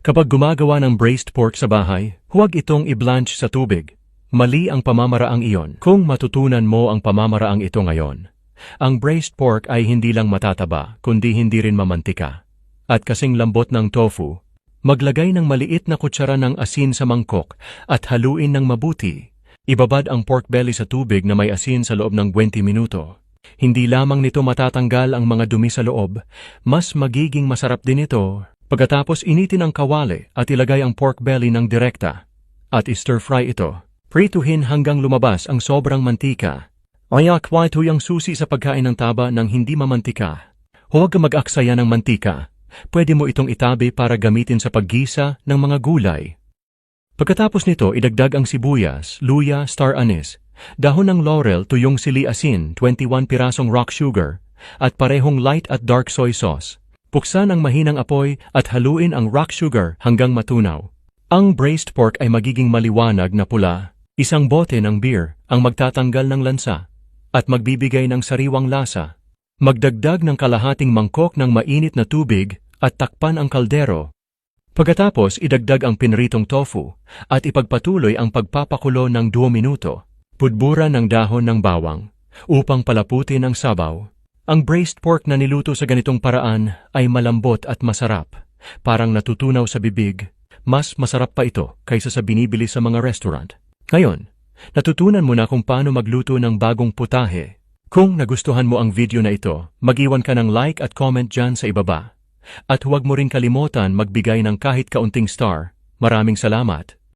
Kapag gumagawa ng braised pork sa bahay, huwag itong i-blanch sa tubig. Mali ang pamamaraang iyon kung matutunan mo ang pamamaraang ito ngayon. Ang braised pork ay hindi lang matataba, kundi hindi rin mamantika. At kasing lambot ng tofu, maglagay ng maliit na kutsara ng asin sa mangkok at haluin ng mabuti. Ibabad ang pork belly sa tubig na may asin sa loob ng 20 minuto. Hindi lamang nito matatanggal ang mga dumi sa loob, mas magiging masarap din ito. Pagkatapos initin ang kawali at ilagay ang pork belly ng direkta at i-stir-fry ito. Prituhin hanggang lumabas ang sobrang mantika. Ayakwa ito yung susi sa pagkain ng taba ng hindi mamantika. Huwag ka mag-aksaya ng mantika. Pwede mo itong itabi para gamitin sa paggisa ng mga gulay. Pagkatapos nito, idagdag ang sibuyas, luya, star anise, dahon ng laurel, tuyong sili asin, 21 pirasong rock sugar, at parehong light at dark soy sauce. Buksan ang mahinang apoy at haluin ang rock sugar hanggang matunaw. Ang braised pork ay magiging maliwanag na pula. Isang bote ng beer ang magtatanggal ng lansa at magbibigay ng sariwang lasa. Magdagdag ng kalahating mangkok ng mainit na tubig at takpan ang kaldero. Pagkatapos, idagdag ang pinritong tofu at ipagpatuloy ang pagpapakulo ng 2 minuto. Pudburan ng dahon ng bawang upang palaputin ang sabaw. Ang braised pork na niluto sa ganitong paraan ay malambot at masarap. Parang natutunaw sa bibig. Mas masarap pa ito kaysa sa binibili sa mga restaurant. Ngayon, natutunan mo na kung paano magluto ng bagong putahe. Kung nagustuhan mo ang video na ito, mag-iwan ka ng like at comment dyan sa ibaba. At huwag mo rin kalimutan magbigay ng kahit kaunting star. Maraming salamat.